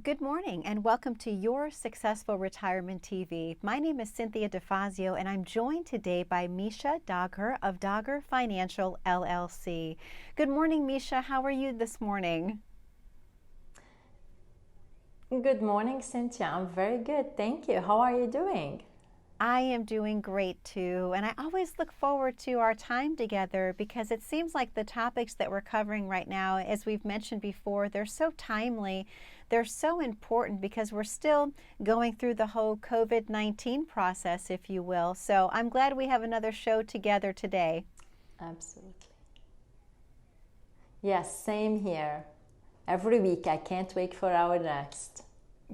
Good morning and welcome to Your Successful Retirement TV. My name is Cynthia DeFazio and I'm joined today by Misha Dagher of Dagher Financial LLC. Good morning, Misha. How are you this morning? Good morning, Cynthia. I'm very good. Thank you. How are you doing? I am doing great too, and I always look forward to our time together because it seems like the topics that we're covering right now, as we've mentioned before, they're so timely. They're so important because we're still going through the whole COVID-19 process, if you will. So I'm glad we have another show together today. Absolutely. Yes, same here. Every week, I can't wait for our next.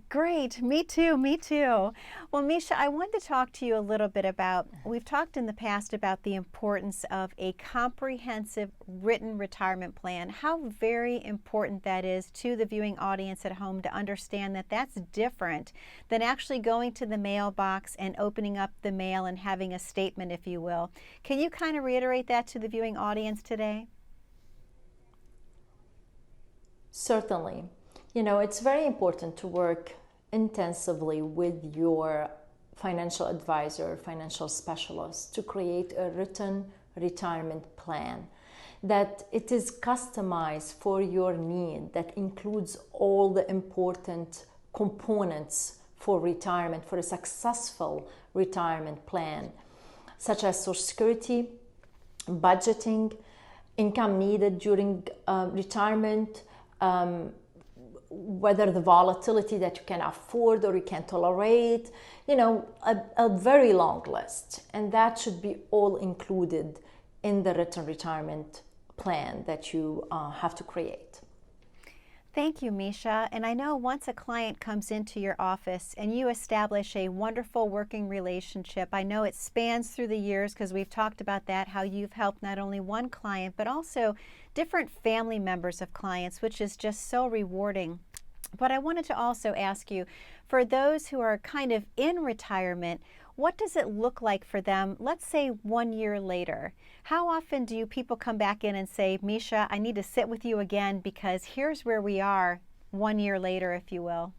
Great. Me too. Me too. Well, Misha, I wanted to talk to you a little bit about, we've talked in the past about the importance of a comprehensive written retirement plan, how very important that is to the viewing audience at home to understand that that's different than actually going to the mailbox and opening up the mail and having a statement, if you will. Can you kind of reiterate that to the viewing audience today? Certainly. It's very important to work intensively with your financial advisor, financial specialist to create a written retirement plan that it is customized for your need, that includes all the important components for retirement, for a successful retirement plan, such as Social Security, budgeting, income needed during retirement, whether the volatility that you can afford or you can tolerate, a very long list. And that should be all included in the written retirement plan that you have to create. Thank you, Misha. And I know once a client comes into your office and you establish a wonderful working relationship, I know it spans through the years because we've talked about that, how you've helped not only one client, but also different family members of clients, which is just so rewarding. But I wanted to also ask you, for those who are kind of in retirement, what does it look like for them, let's say 1 year later? How often do people come back in and say, Misha, I need to sit with you again because here's where we are 1 year later, if you will?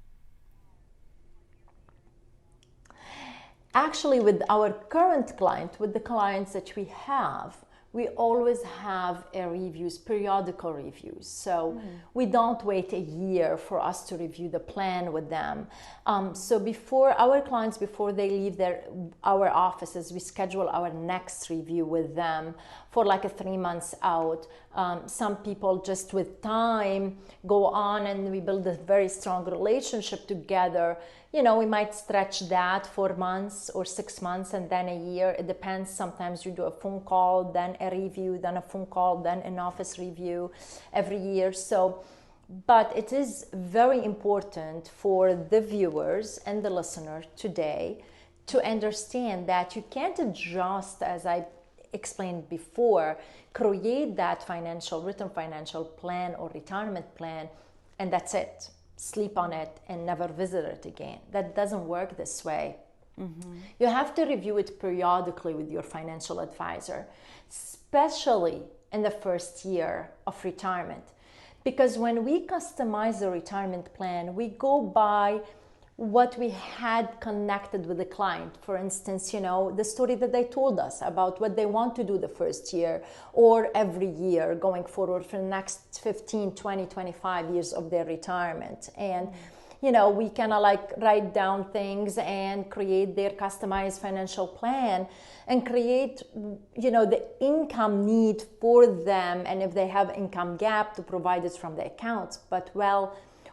Actually, with our current client, with the clients that we have, we always have periodical reviews. So we don't wait a year for us to review the plan with them. So before our clients, before they leave our offices, we schedule our next review with them for like 3 months out. Some people just with time go on and we build a very strong relationship together. We might stretch that 4 months or 6 months and then a year. It depends. Sometimes you do a phone call, then a review, then a phone call, then an office review every year. But it is very important for the viewers and the listener today to understand that you can't just, as I explained before, create that written financial plan or retirement plan and that's it. Sleep on it and never visit it again. That doesn't work this way. You have to review it periodically with your financial advisor, especially in the first year of retirement. Because when we customize the retirement plan, we go by what we had connected with the client. For instance, the story that they told us about what they want to do the first year or every year going forward for the next 15, 20, 25 years of their retirement. And, we kind of like write down things and create their customized financial plan and create, the income need for them. And if they have income gap, to provide it from the accounts. But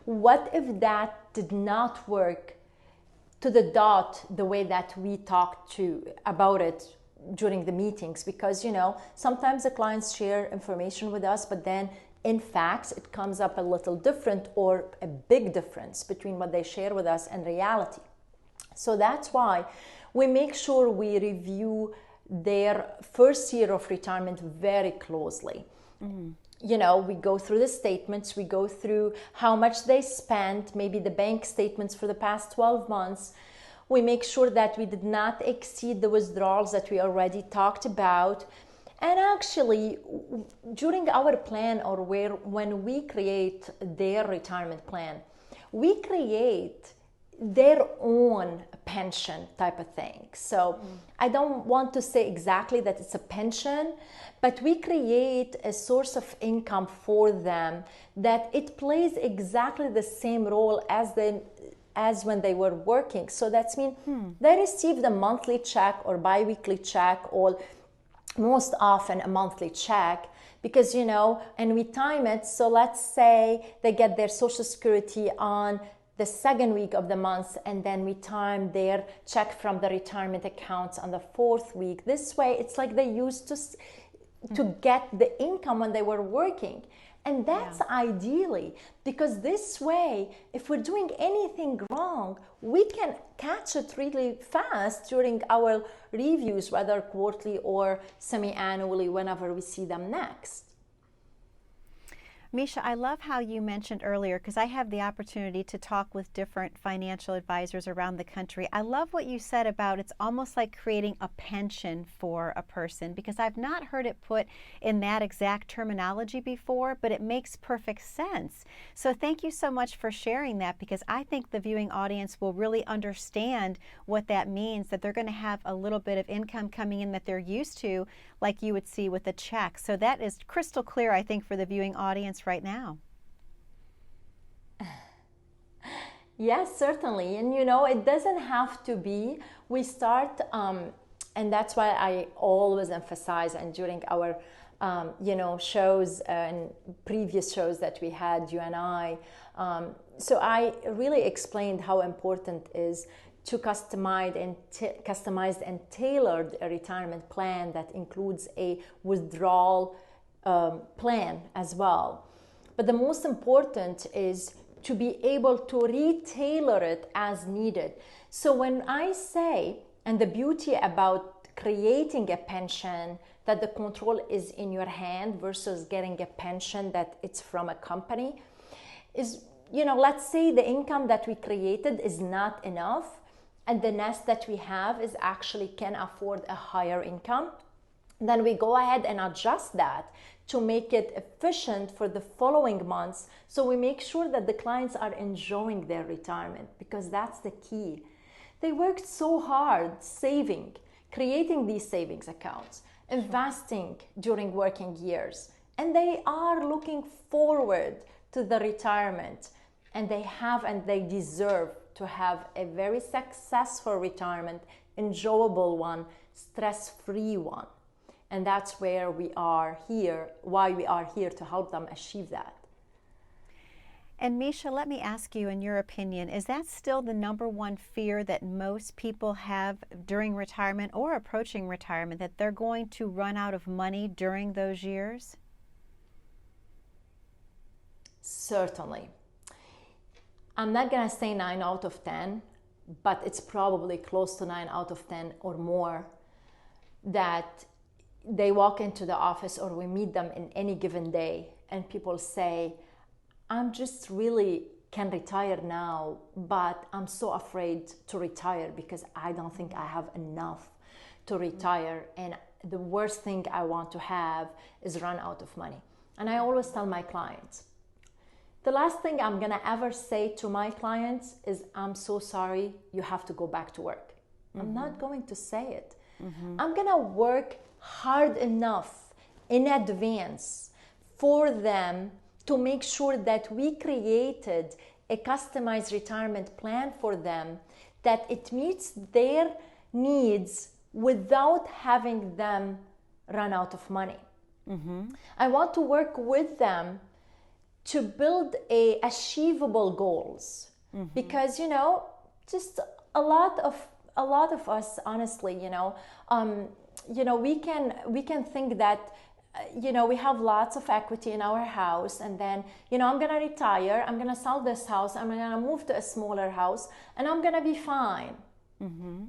what if that did not work to the dot the way that we talked about it during the meetings? Because, sometimes the clients share information with us, but then in fact, it comes up a little different or a big difference between what they share with us and reality. So that's why we make sure we review their first year of retirement very closely. We go through the statements, we go through how much they spent, maybe the bank statements for the past 12 months. We make sure that we did not exceed the withdrawals that we already talked about. And actually, during our plan or when we create their retirement plan, we create their own pension type of thing. So I don't want to say exactly that it's a pension, but we create a source of income for them that it plays exactly the same role as when they were working. So that's mean they receive the monthly check or bi-weekly check, or most often a monthly check, because and we time it. So let's say they get their Social Security on the second week of the month, and then we time their check from the retirement accounts on the fourth week. This way it's like they used to get the income when they were working. And that's ideally, because this way, if we're doing anything wrong, we can catch it really fast during our reviews, whether quarterly or semi-annually, whenever we see them next. Misha, I love how you mentioned earlier, because I have the opportunity to talk with different financial advisors around the country. I love what you said about it's almost like creating a pension for a person, because I've not heard it put in that exact terminology before, but it makes perfect sense. So thank you so much for sharing that, because I think the viewing audience will really understand what that means, that they're going to have a little bit of income coming in that they're used to, like you would see with a check. So that is crystal clear, I think, for the viewing audience right now. Yes, certainly. And it doesn't have to be. We start, and that's why I always emphasize, and during our shows and previous shows that we had, you and I, so I really explained how important it is to customized and tailored a retirement plan that includes a withdrawal plan as well. But the most important is to be able to retailor it as needed. So when I say, and the beauty about creating a pension, that the control is in your hand versus getting a pension that it's from a company, is, let's say the income that we created is not enough, and the nest that we have is actually can afford a higher income, then we go ahead and adjust that to make it efficient for the following months. So we make sure that the clients are enjoying their retirement, because that's the key. They worked so hard saving, creating these savings accounts, investing during working years, and they are looking forward to the retirement, and they deserve to have a very successful retirement, enjoyable one, stress-free one. And that's where we are here, why we are here, to help them achieve that. And Misha, let me ask you, in your opinion, is that still the number one fear that most people have during retirement or approaching retirement, that they're going to run out of money during those years? Certainly. I'm not going to say 9 out of 10, but it's probably close to 9 out of 10 or more, that they walk into the office or we meet them in any given day and people say, I'm just really can retire now, but I'm so afraid to retire because I don't think I have enough to retire. And the worst thing I want to have is run out of money. And I always tell my clients, the last thing I'm gonna ever say to my clients is, I'm so sorry, you have to go back to work. I'm not going to say it. I'm gonna work hard enough in advance for them to make sure that we created a customized retirement plan for them, that it meets their needs without having them run out of money. I want to work with them to build achievable goals, because just a lot of us, honestly, we can think that we have lots of equity in our house, and then I'm gonna retire, I'm gonna sell this house, I'm gonna move to a smaller house, and I'm gonna be fine.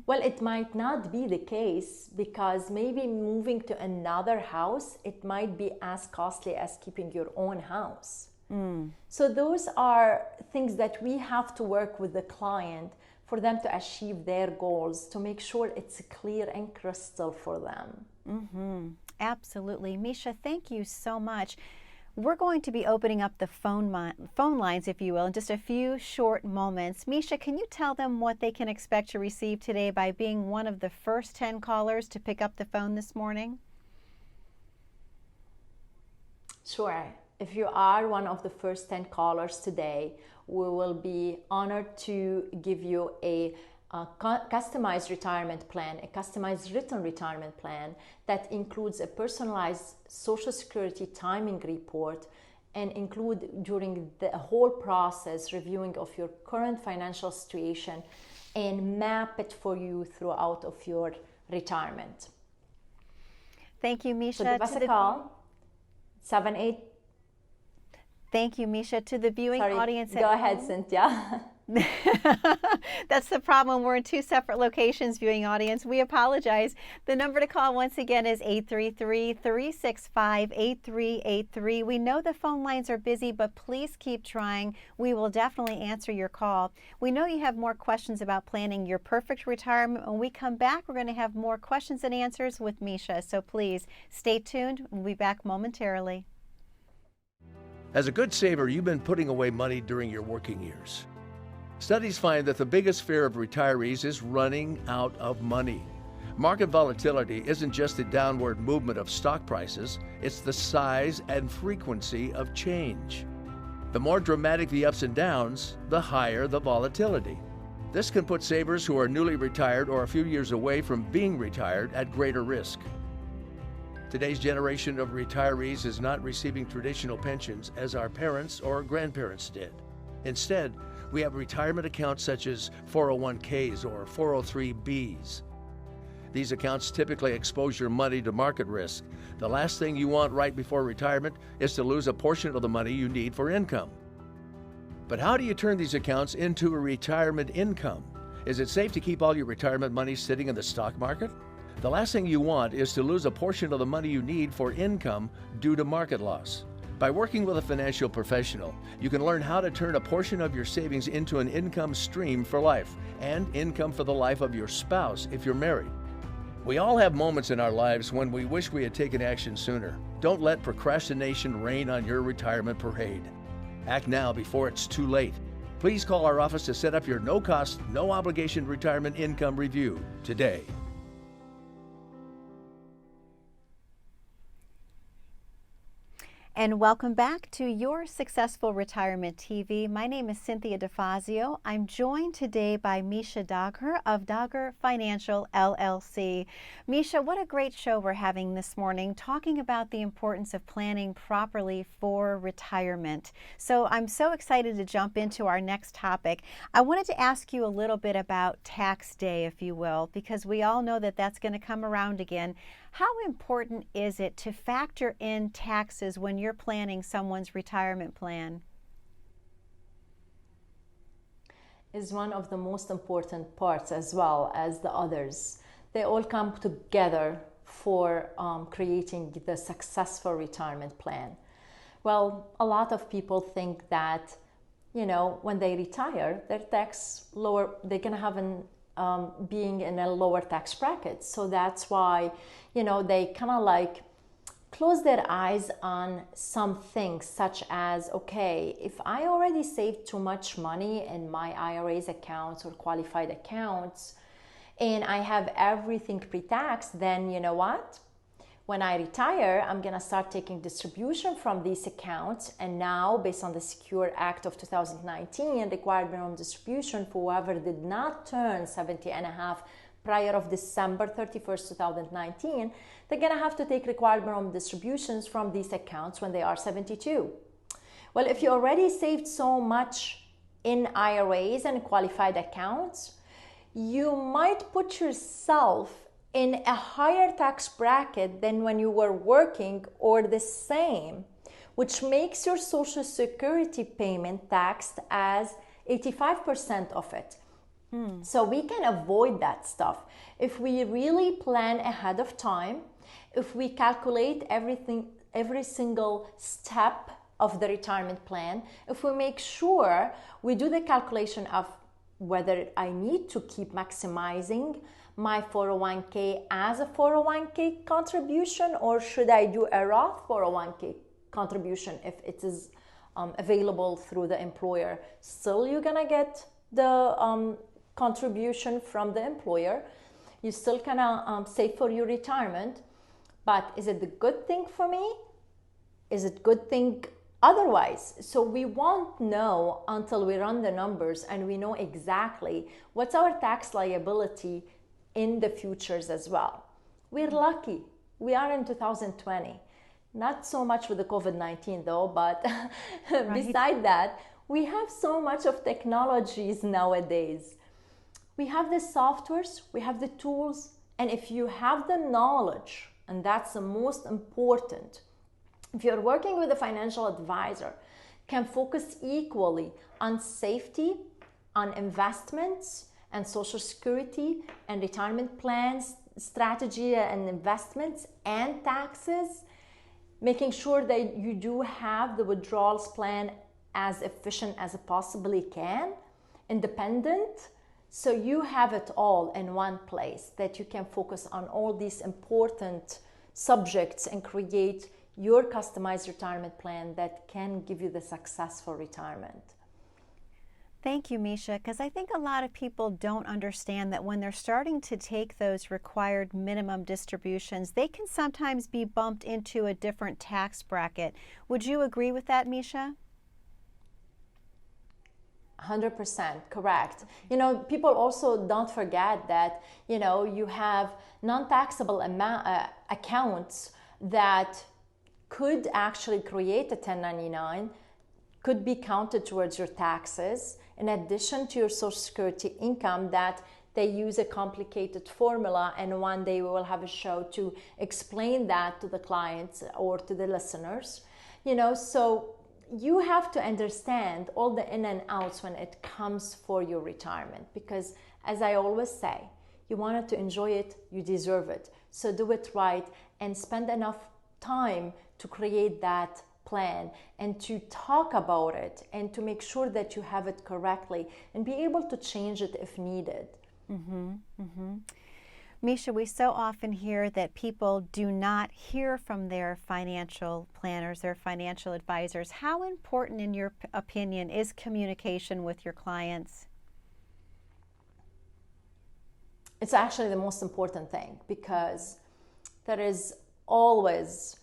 Well, it might not be the case, because maybe moving to another house, it might be as costly as keeping your own house. So those are things that we have to work with the client for them to achieve their goals, to make sure it's clear and crystal for them. Absolutely. Misha, thank you so much. We're going to be opening up the phone lines, if you will, in just a few short moments. Misha, can you tell them what they can expect to receive today by being one of the first 10 callers to pick up the phone this morning? Sure. If you are one of the first 10 callers today, we will be honored to give you a customized retirement plan, a customized written retirement plan that includes a personalized Social Security timing report and include during the whole process reviewing of your current financial situation and map it for you throughout of your retirement. Thank you, Misha. So give us a call, 78. Thank you, Misha. To the viewing audience at Go ahead, Cynthia. That's the problem. We're in two separate locations, viewing audience. We apologize. The number to call once again is 833-365-8383. We know the phone lines are busy, but please keep trying. We will definitely answer your call. We know you have more questions about planning your perfect retirement. When we come back, we're going to have more questions and answers with Misha. So please stay tuned. We'll be back momentarily. As a good saver, you've been putting away money during your working years. Studies find that the biggest fear of retirees is running out of money. Market volatility isn't just the downward movement of stock prices, it's the size and frequency of change. The more dramatic the ups and downs, the higher the volatility. This can put savers who are newly retired or a few years away from being retired at greater risk. Today's generation of retirees is not receiving traditional pensions as our parents or grandparents did. Instead, we have retirement accounts such as 401ks or 403bs. These accounts typically expose your money to market risk. The last thing you want right before retirement is to lose a portion of the money you need for income. But how do you turn these accounts into a retirement income? Is it safe to keep all your retirement money sitting in the stock market? The last thing you want is to lose a portion of the money you need for income due to market loss. By working with a financial professional, you can learn how to turn a portion of your savings into an income stream for life and income for the life of your spouse if you're married. We all have moments in our lives when we wish we had taken action sooner. Don't let procrastination reign on your retirement parade. Act now before it's too late. Please call our office to set up your no-cost, no-obligation retirement income review today. And welcome back to Your Successful Retirement TV. My name is Cynthia DeFazio. I'm joined today by Misha Dagher of Dagher Financial LLC. Misha, what a great show we're having this morning, talking about the importance of planning properly for retirement. So I'm so excited to jump into our next topic. I wanted to ask you a little bit about tax day, if you will, because we all know that that's going to come around again. How important is it to factor in taxes when you're planning someone's retirement plan? Is one of the most important parts as well as the others. They all come together for creating the successful retirement plan. Well, a lot of people think that, when they retire, their tax lower, they're gonna have being in a lower tax bracket. So that's why, they kind of like close their eyes on some things such as, okay, if I already saved too much money in my IRAs accounts or qualified accounts and I have everything pre-taxed, then you know what? When I retire, I'm going to start taking distribution from these accounts. And now, based on the Secure Act of 2019, required minimum distribution for whoever did not turn 70 and a half prior of December 31st, 2019, they're going to have to take required minimum distributions from these accounts when they are 72. Well, if you already saved so much in IRAs and qualified accounts, you might put yourself in a higher tax bracket than when you were working or the same, which makes your Social Security payment taxed as 85% of it. So we can avoid that stuff if we really plan ahead of time, if we calculate everything, every single step of the retirement plan, if we make sure we do the calculation of whether I need to keep maximizing my 401k as a 401k contribution, or should I do a Roth 401k contribution if it is available through the employer. Still, you're gonna get the contribution from the employer. You still gonna save for your retirement, but is it the good thing for me? Is it good thing otherwise? So we won't know until we run the numbers and we know exactly what's our tax liability in the futures as well. We're lucky. We are in 2020. Not so much with the COVID-19 though, but Right. beside that, we have so much of technologies nowadays. We have the softwares, we have the tools, and if you have the knowledge, and that's the most important, if you're working with a financial advisor, can focus equally on safety, on investments, and social security, and retirement plans, strategy and investments, and taxes, making sure that you do have the withdrawals plan as efficient as it possibly can, independent, so you have it all in one place that you can focus on all these important subjects and create your customized retirement plan that can give you the successful retirement. Thank you, Misha, because I think a lot of people don't understand that when they're starting to take those required minimum distributions, they can sometimes be bumped into a different tax bracket. Would you agree with that, Misha? 100% correct. You know, people also don't forget that, you know, you have non-taxable accounts that could actually create a 1099, could be counted towards your taxes, in addition to your Social Security income, that they use a complicated formula, and one day we will have a show to explain that to the clients or to the listeners. You know, so you have to understand all the in and outs when it comes for your retirement, because as I always say, you wanted to enjoy it, you deserve it. So do it right and spend enough time to create that plan and to talk about it and to make sure that you have it correctly and be able to change it if needed. Misha, we so often hear that people do not hear from their financial planners, their financial advisors. How important, in your opinion, is communication with your clients? It's actually the most important thing, because there is always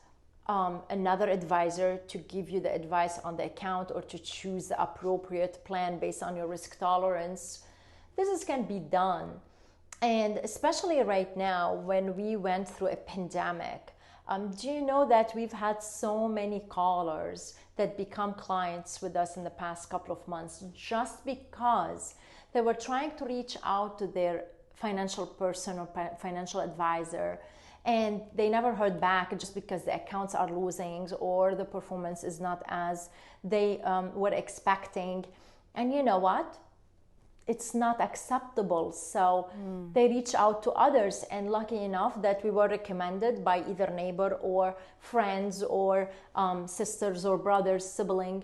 another advisor to give you the advice on the account or to choose the appropriate plan based on your risk tolerance. This can be done. And especially right now, when we went through a pandemic, do you know that we've had so many callers that become clients with us in the past couple of months just because they were trying to reach out to their financial person or financial advisor, and they never heard back just because the accounts are losing or the performance is not as they were expecting. And you know what? It's not acceptable. So they reach out to others, and lucky enough that we were recommended by either neighbor or friends or sisters or brothers, sibling,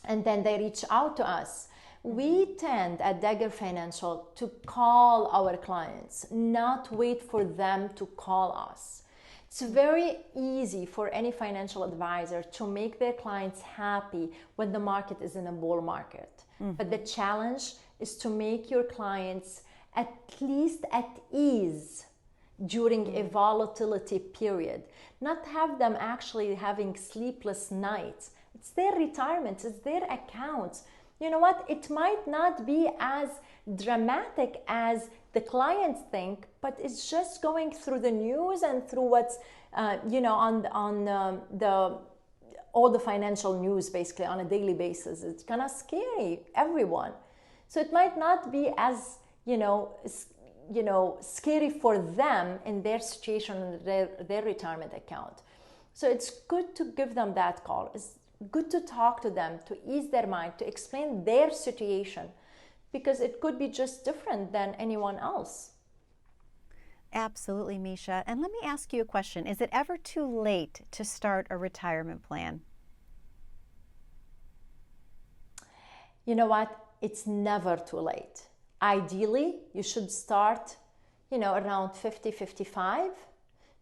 and then they reach out to us. We tend at Dagher Financial to call our clients, not wait for them to call us. It's very easy for any financial advisor to make their clients happy when the market is in a bull market. But the challenge is to make your clients at least at ease during a volatility period, not have them actually having sleepless nights. It's their retirement, it's their accounts. You know what? It might not be as dramatic as the clients think, but it's just going through the news and through what's, on all the financial news basically on a daily basis. It's kind of scary, everyone. So it might not be as, scary for them in their situation, their retirement account. So it's good to give them that call. It's good to talk to them, to ease their mind, to explain their situation, because it could be just different than anyone else. Absolutely, Misha. And let me ask you a question. Is it ever too late to start a retirement plan? You know what? It's never too late. Ideally, you should start, around 50, 55,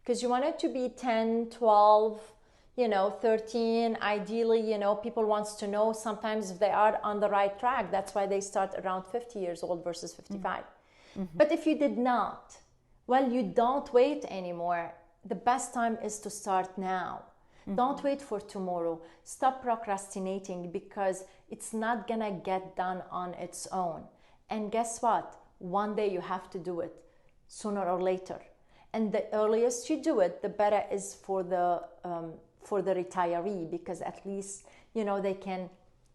because you want it to be 10, 12, 13. Ideally, people wants to know sometimes if they are on the right track. That's why they start around 50 years old versus 55. But if you did not, well, you don't wait anymore. The best time is to start now. Don't wait for tomorrow. Stop procrastinating, because it's not gonna get done on its own. And guess what? One day you have to do it, sooner or later. And the earliest you do it, the better is for the retiree, because at least they can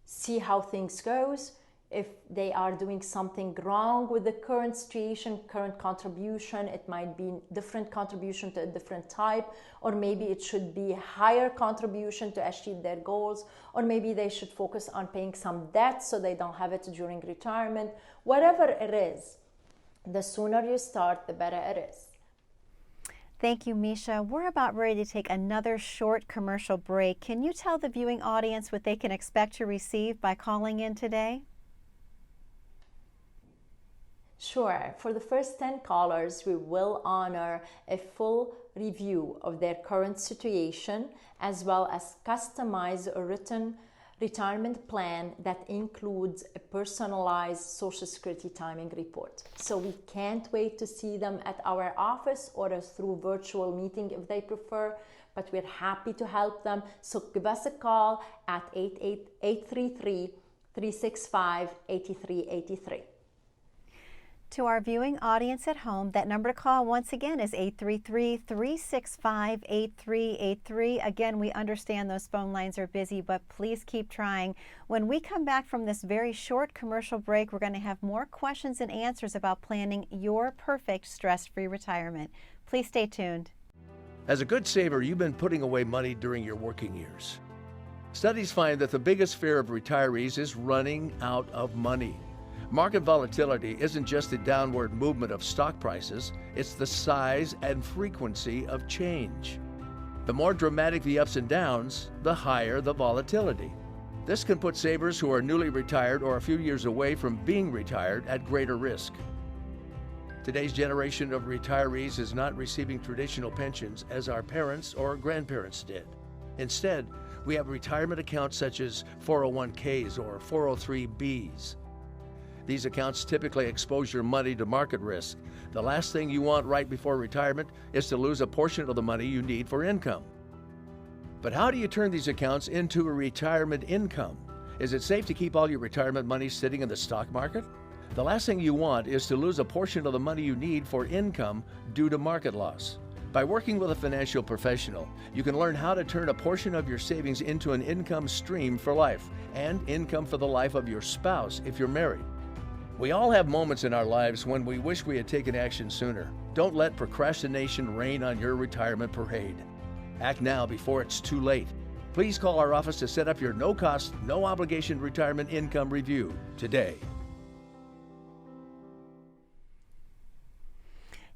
see how things goes. If they are doing something wrong with the current situation, current contribution, it might be different contribution to a different type, or maybe it should be higher contribution to achieve their goals, or maybe they should focus on paying some debt so they don't have it during retirement. Whatever it is, the sooner you start, the better it is. Thank you, Misha. We're about ready to take another short commercial break. Can you tell the viewing audience what they can expect to receive by calling in today? Sure. For the first 10 callers, we will honor a full review of their current situation, as well as customize a written retirement plan that includes a personalized Social Security timing report. So we can't wait to see them at our office or through virtual meeting if they prefer, but we're happy to help them. So give us a call at 833-365-8383. To our viewing audience at home, that number to call once again is 833-365-8383. Again, we understand those phone lines are busy, but please keep trying. When we come back from this very short commercial break, we're going to have more questions and answers about planning your perfect stress-free retirement. Please stay tuned. As a good saver, you've been putting away money during your working years. Studies find that the biggest fear of retirees is running out of money. Market volatility isn't just the downward movement of stock prices, it's the size and frequency of change. The more dramatic the ups and downs, the higher the volatility. This can put savers who are newly retired or a few years away from being retired at greater risk. Today's generation of retirees is not receiving traditional pensions as our parents or grandparents did. Instead, we have retirement accounts such as 401ks or 403bs. These accounts typically expose your money to market risk. The last thing you want right before retirement is to lose a portion of the money you need for income. But how do you turn these accounts into a retirement income? Is it safe to keep all your retirement money sitting in the stock market? The last thing you want is to lose a portion of the money you need for income due to market loss. By working with a financial professional, you can learn how to turn a portion of your savings into an income stream for life and income for the life of your spouse if you're married. We all have moments in our lives when we wish we had taken action sooner. Don't let procrastination reign on your retirement parade. Act now before it's too late. Please call our office to set up your no-cost, no-obligation retirement income review today.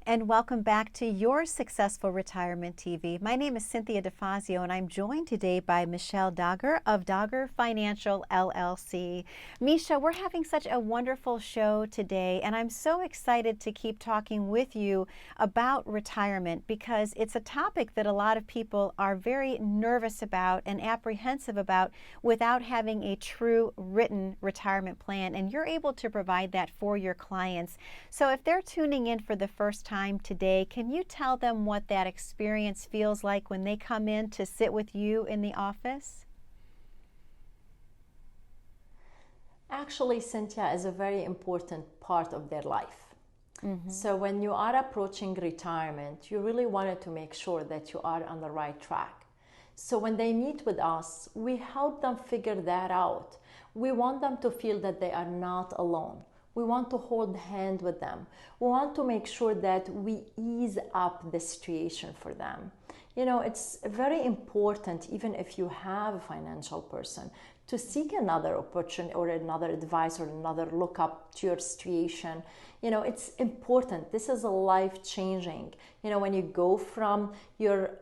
And welcome back to Your Successful Retirement TV. My name is Cynthia DeFazio, and I'm joined today by Michelle Dagher of Dagher Financial LLC. Misha, we're having such a wonderful show today, and I'm so excited to keep talking with you about retirement because it's a topic that a lot of people are very nervous about and apprehensive about without having a true written retirement plan, and you're able to provide that for your clients. So if they're tuning in for the first time today, can you tell them what that experience feels like when they come in to sit with you in the office? Actually, Cynthia, is a very important part of their life. So when you are approaching retirement, you really wanted to make sure that you are on the right track. So when they meet with us, we help them figure that out. We want them to feel that they are not alone. We want to hold hand with them. We want to make sure that we ease up the situation for them. You know, it's very important, even if you have a financial person, to seek another opportunity or another advice or another look up to your situation. You know, it's important. This is a life-changing. You know, when you go from your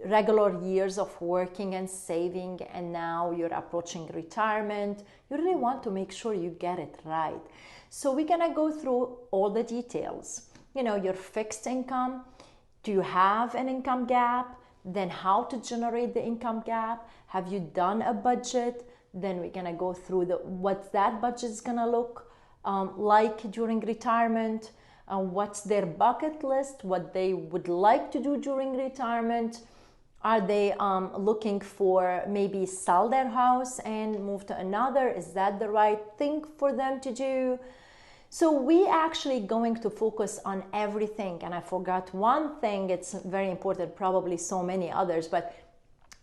regular years of working and saving and now you're approaching retirement, you really want to make sure you get it right. So we're gonna go through all the details. You know, your fixed income, do you have an income gap? then how to generate the income gap. Have you done a budget? Then we're gonna go through what that budget is gonna look like during retirement, what's their bucket list, what they would like to do during retirement. Are they looking for maybe sell their house and move to another? Is that the right thing for them to do? So we actually going to focus on everything. And I forgot one thing, it's very important, probably so many others, but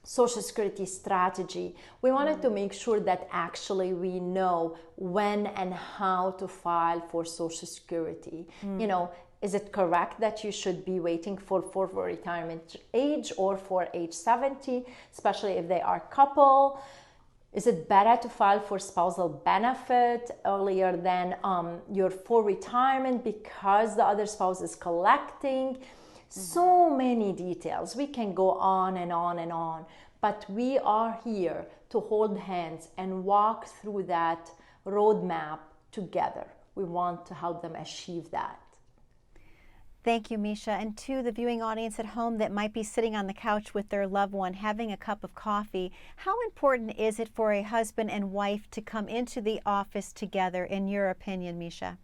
Social Security strategy. We wanted to make sure that actually we know when and how to file for Social Security. You know, is it correct that you should be waiting for retirement age or for age 70, especially if they are couple? Is it better to file for spousal benefit earlier than your for retirement because the other spouse is collecting? So many details. We can go on and on and on, but we are here to hold hands and walk through that roadmap together. We want to help them achieve that. Thank you, Misha. And to the viewing audience at home that might be sitting on the couch with their loved one having a cup of coffee, how important is it for a husband and wife to come into the office together, in your opinion, Misha?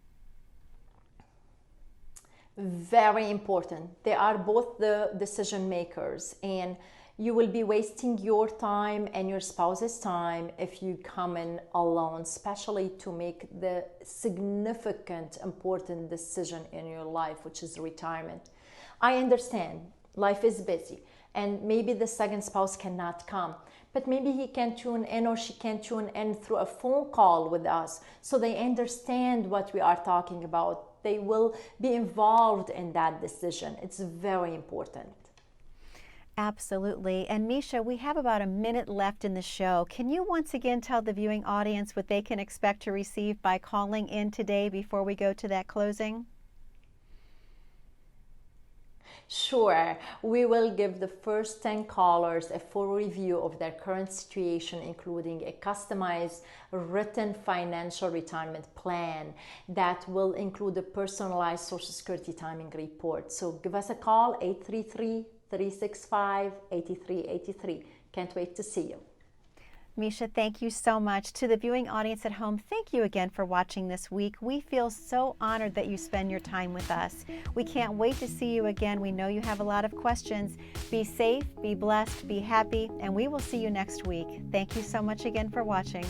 Very important. They are both the decision makers, and you will be wasting your time and your spouse's time if you come in alone, especially to make the significant, important decision in your life, which is retirement. I understand life is busy, and maybe the second spouse cannot come, but maybe he can tune in or she can tune in through a phone call with us so they understand what we are talking about. They will be involved in that decision. It's very important. Absolutely. And Misha, we have about a minute left in the show. Can you once again tell the viewing audience what they can expect to receive by calling in today before we go to that closing? Sure. We will give the first 10 callers a full review of their current situation, including a customized written financial retirement plan that will include a personalized Social Security timing report. So give us a call, 833-365-8383. Can't wait to see you. Misha, thank you so much. To the viewing audience at home, thank you again for watching this week. We feel so honored that you spend your time with us. We can't wait to see you again. We know you have a lot of questions. Be safe, be blessed, be happy, and we will see you next week. Thank you so much again for watching.